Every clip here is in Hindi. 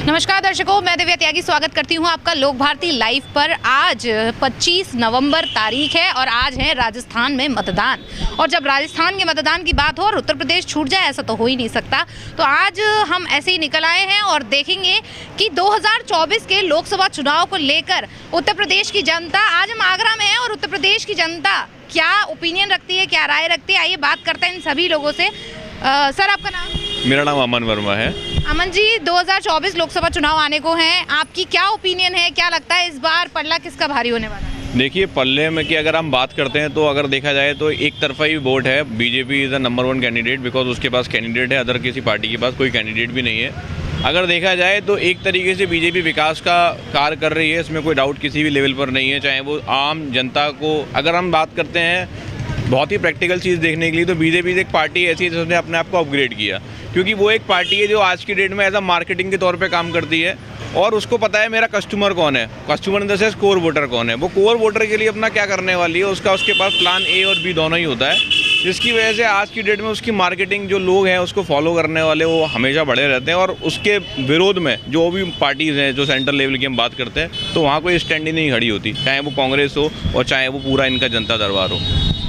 नमस्कार दर्शकों, मैं दिव्या त्यागी स्वागत करती हूं आपका लोक भारती लाइव पर। आज 25 नवंबर तारीख है और आज है राजस्थान में मतदान। और जब राजस्थान के मतदान की बात हो और उत्तर प्रदेश छूट जाए, ऐसा तो हो ही नहीं सकता। तो आज हम ऐसे ही निकल आए हैं और देखेंगे कि 2024 के लोकसभा चुनाव को लेकर उत्तर प्रदेश की जनता, आज हम आगरा में हैं और उत्तर प्रदेश की जनता क्या ओपिनियन रखती है, क्या राय रखती है, आइए बात करते हैं इन सभी लोगों से। सर, आपका नाम? मेरा नाम अमन वर्मा है। अमन जी, 2024 लोकसभा चुनाव आने को हैं, आपकी क्या ओपिनियन है, क्या लगता है इस बार पल्ला किसका भारी होने वाला है? देखिए, पल्ले में की अगर हम बात करते हैं तो अगर देखा जाए तो एक तरफा ही वोट है। BJP is the number 1 candidate because उसके पास कैंडिडेट है, अदर किसी पार्टी के पास कोई कैंडिडेट भी नहीं है। अगर देखा जाए तो एक तरीके से बीजेपी विकास का कार्य कर रही है, इसमें कोई डाउट किसी भी लेवल पर नहीं है। चाहे वो आम जनता को, अगर हम बात करते हैं बहुत ही प्रैक्टिकल चीज़ देखने के लिए, तो बीजेपी एक पार्टी ऐसी है जिसने अपने आप को अपग्रेड किया, क्योंकि वो एक पार्टी है जो आज की डेट में एज अ मार्केटिंग के तौर पे काम करती है और उसको पता है मेरा कस्टमर कौन है, customer in the sense core voter कौन है, वो कोर वोटर के लिए अपना क्या करने वाली है, उसके पास प्लान ए और बी दोनों ही होता है, जिसकी वजह से आज की डेट में उसकी मार्केटिंग, जो लोग हैं उसको फॉलो करने वाले वो हमेशा बढ़े रहते हैं। और उसके विरोध में जो भी पार्टीज़ हैं, जो सेंट्रल लेवल की हम बात करते हैं, तो वहाँ कोई स्टैंड ही नहीं खड़ी होती, चाहे वो कांग्रेस हो और चाहे वो पूरा इनका जनता दरबार हो।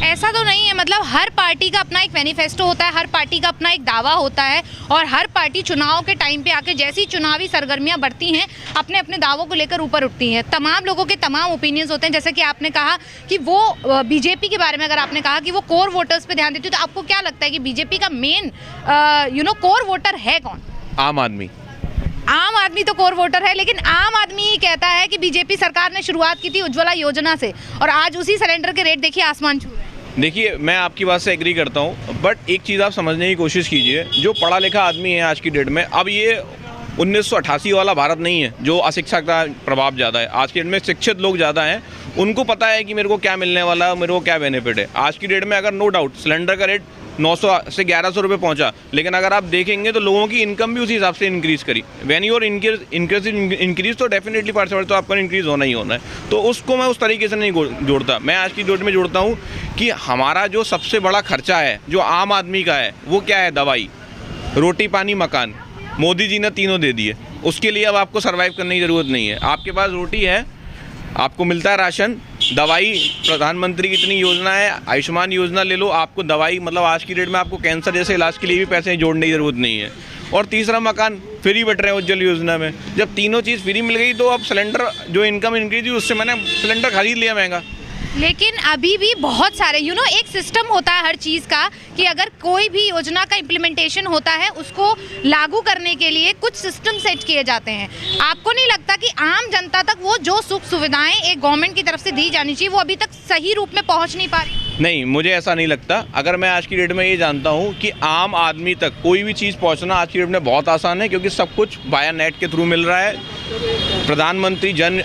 ऐसा तो नहीं है, मतलब हर पार्टी का अपना एक मैनिफेस्टो होता है, हर पार्टी का अपना एक दावा होता है और हर पार्टी चुनाव के टाइम पे आके जैसी चुनावी सरगर्मियां बढ़ती हैं, अपने अपने दावों को लेकर ऊपर उठती हैं। तमाम लोगों के तमाम ओपिनियंस होते हैं। जैसे कि आपने कहा कि वो बीजेपी के बारे में, अगर आपने कहा कि वो कोर वोटर्स पे ध्यान देती है, तो आपको क्या लगता है कि बीजेपी का मेन कोर वोटर है कौन? आम आदमी। आम आदमी तो कोर वोटर है, लेकिन आम आदमी ही कहता है कि बीजेपी सरकार ने शुरुआत की थी उज्ज्वला योजना से और आज उसी सिलेंडर के रेट देखिए आसमान छू रहे हैं। देखिए, मैं आपकी बात से एग्री करता हूँ, बट एक चीज़ आप समझने की कोशिश कीजिए, जो पढ़ा लिखा आदमी है आज की डेट में, अब ये 1988 वाला भारत नहीं है जो अशिक्षा का प्रभाव ज़्यादा है। आज की डेट में शिक्षित लोग ज़्यादा हैं, उनको पता है कि मेरे को क्या मिलने वाला है, मेरे को क्या बेनिफिट है। आज की डेट में अगर नो डाउट सिलेंडर का रेट 900 से 1100 रुपये पहुंचा, लेकिन अगर आप देखेंगे तो लोगों की इनकम भी उसी हिसाब से इंक्रीज़ करी। वैन योर इंक्रीज तो डेफिनेटली परसेंट तो आपका इंक्रीज़ होना ही होना है। तो उसको मैं उस तरीके से नहीं जोड़ता। मैं आज की डेट में जोड़ता हूँ कि हमारा जो सबसे बड़ा खर्चा है जो आम आदमी का है, वो क्या है? दवाई, रोटी, पानी, मकान। मोदी जी ने तीनों दे दिए, उसके लिए अब आपको सर्वाइव करने की ज़रूरत नहीं है। आपके पास रोटी है, आपको मिलता है राशन, दवाई, प्रधानमंत्री की इतनी योजना है, आयुष्मान योजना ले लो, आपको दवाई, मतलब आज की डेट में आपको कैंसर जैसे इलाज के लिए भी पैसे जोड़ने की ज़रूरत नहीं है। और तीसरा, मकान फ्री बट रहे हैं उज्ज्वल योजना में। जब तीनों चीज़ फ्री मिल गई तो अब सिलेंडर, जो इनकम इंक्रीज हुई, उससे मैंने सिलेंडर खरीद लिया महंगा। लेकिन अभी भी बहुत सारे एक सिस्टम होता है हर चीज़ का, कि अगर कोई भी योजना का इम्प्लीमेंटेशन होता है, उसको लागू करने के लिए कुछ सिस्टम सेट किए जाते हैं। आपको नहीं लगता कि आम जनता तक वो जो सुख सुविधाएं एक गवर्नमेंट की तरफ से दी जानी चाहिए, वो अभी तक सही रूप में पहुंच नहीं पा रही? नहीं, मुझे ऐसा नहीं लगता। अगर मैं आज की डेट में ये जानता हूँ कि आम आदमी तक कोई भी चीज़ पहुँचना आज की डेट में बहुत आसान है, क्योंकि सब कुछ वाया नेट के थ्रू मिल रहा है। प्रधानमंत्री जन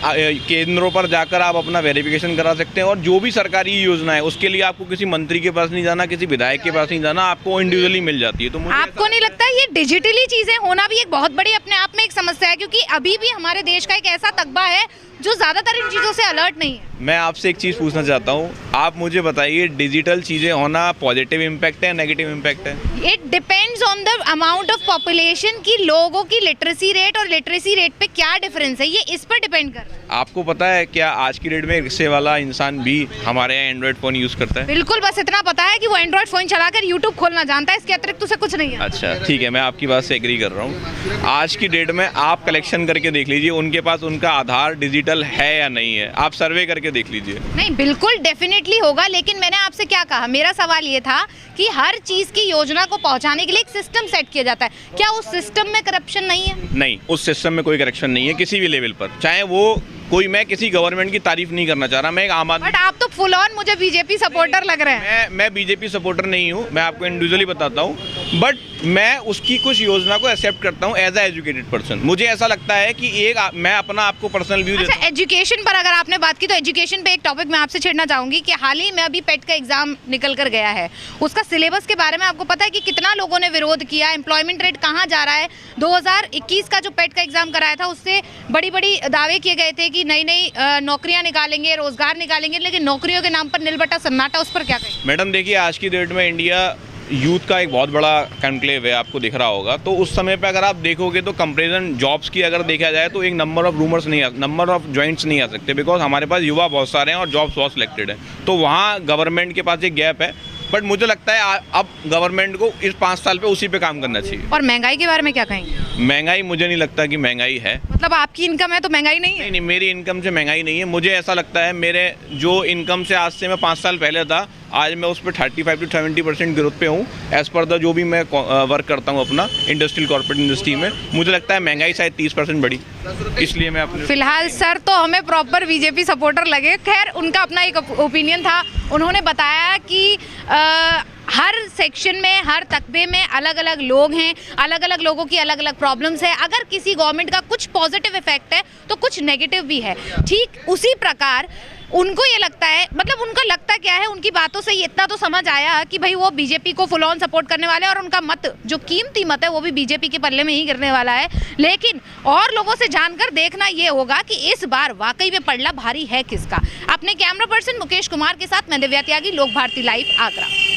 केंद्रों पर जाकर आप अपना वेरिफिकेशन करा सकते हैं और जो भी सरकारी योजना है उसके लिए आपको किसी मंत्री के पास नहीं जाना, किसी विधायक के पास नहीं जाना, आपको इंडिविजुअली मिल जाती है। तो मुझे आपको नहीं लगता ये डिजिटली चीज़ें होना भी एक बहुत बड़ी अपने आप में एक समस्या है? क्योंकि अभी भी हमारे देश का एक ऐसा तकबा है जो ज़्यादातर इन चीज़ों से अलर्ट नहीं है। मैं आपसे एक चीज़ पूछना चाहता हूँ, आप मुझे बताइए, डिजिटल चीज़ें होना पॉजिटिव इम्पैक्ट है, नेगेटिव इम्पैक्ट है? It depends on the amount of population की लोगों की लिटरेसी रेट, और लिटरेसी रेट पे क्या डिफरेंस है, ये इस पर डिपेंड कर रहा है। आपको पता है क्या आज की डेट में रिक्शे वाला इंसान भी हमारे यहाँ एंड्रॉइड फ़ोन यूज़ करता है? बिल्कुल, बस इतना पता है कि वो एंड्रॉइड फ़ोन चलाकर यूट्यूब खोलना जानता है, इसके अतिरिक्त उसे कुछ नहीं है। अच्छा, ठीक है, मैं आपकी बात से एग्री कर रहा हूँ। आज की डेट में आप कलेक्शन करके देख लीजिए, उनके पास उनका आधार डिजिटल है या नहीं है, आप सर्वे करके देख लीजिए। नहीं, बिल्कुल डेफिनेटली होगा, लेकिन मैंने आपसे क्या कहा, मेरा सवाल ये था कि हर चीज़ की योजना को पहुंचाने के लिए एक सिस्टम सेट किया जाता है, क्या उस सिस्टम में करप्शन नहीं है? नहीं, उस सिस्टम में कोई करप्शन नहीं है किसी भी लेवल पर, चाहे वो कोई, मैं किसी गवर्नमेंट की तारीफ नहीं करना चाह रहा, मैं एक आम आदमी। बट आप तो फुल ऑन मुझे बीजेपी सपोर्टर लग रहे हैं। मैं बीजेपी सपोर्टर नहीं हूँ, मैं आपको इंडिविजुअली बताता हूँ, बट मैं उसकी कुछ योजना को एक्सेप्ट करता हूँ एज अ एजुकेटेड पर्सन। मुझे ऐसा लगता है कि मैं अपना आपको पर्सनल व्यू देता हूँ। एजुकेशन पर अगर आपने बात की तो एजुकेशन पे एक टॉपिक मैं आपसे छेड़ना चाहूँगी कि हाल ही में अभी पेट का एग्जाम निकल कर गया है, उसका सिलेबस के बारे में आपको पता है कि कितना लोगों ने विरोध किया, एम्प्लॉयमेंट रेट कहाँ जा रहा है? 2021 का जो पेट का एग्जाम कराया था उससे बड़ी बड़ी दावे किए गए थे कि नई नई नौकरियां निकालेंगे, रोजगार निकालेंगे, लेकिन नौकरियों के नाम पर नीलबट्टा सन्नाटा, उस पर क्या कहें? मैडम देखिए, आज की डेट में इंडिया यूथ का एक बहुत बड़ा कॉन्क्लेव है, आपको दिख रहा होगा। तो उस समय पे अगर आप देखोगे तो कंपेरिजन जॉब्स की अगर देखा जाए तो एक number of rumours number of joints नहीं आ सकते, बिकॉज हमारे पास युवा बहुत सारे हैं और जॉब्स बहुत सिलेक्टेड है। तो वहाँ गवर्नमेंट के पास एक गैप है, बट मुझे लगता है अब गवर्नमेंट को इस 5 साल पे उसी पे काम करना चाहिए। और महंगाई के बारे में क्या कहेंगे? महंगाई मुझे नहीं लगता कि महंगाई है। मतलब आपकी इनकम है तो महंगाई नहीं है? नहीं, मेरी इनकम से महंगाई नहीं है। मुझे ऐसा लगता है मेरे जो इनकम से आज से मैं 5 साल पहले था, आज मैं उस पर 35 to 70% ग्रोथ पे हूँ एज़ पर द जो भी मैं वर्क करता हूँ अपना इंडस्ट्रियल कॉर्पोरेट इंडस्ट्री में। मुझे लगता है महंगाई शायद 30% बढ़ी, इसलिए मैं अपने फिलहाल सर तो हमें प्रॉपर बीजेपी सपोर्टर लगे। खैर उनका अपना एक ओपिनियन था। उन्होंने बताया कि हर सेक्शन में, हर तकबे में अलग अलग लोग हैं, अलग अलग लोगों की अलग अलग प्रॉब्लम्स है। अगर किसी गवर्नमेंट का कुछ पॉजिटिव इफेक्ट है तो कुछ नेगेटिव भी है। ठीक उसी प्रकार उनको ये लगता है, मतलब उनका लगता क्या है, उनकी बातों से इतना तो समझ आया कि भाई वो बीजेपी को फुल ऑन सपोर्ट करने वाले हैं और उनका मत, जो कीमती मत है, वो भी बीजेपी के पल्ले में ही गिरने वाला है। लेकिन और लोगों से जानकर देखना ये होगा कि इस बार वाकई में पलड़ा भारी है किसका। अपने कैमरा पर्सन मुकेश कुमार के साथ मैं दिव्या त्यागी, लोक भारती लाइव, आगरा।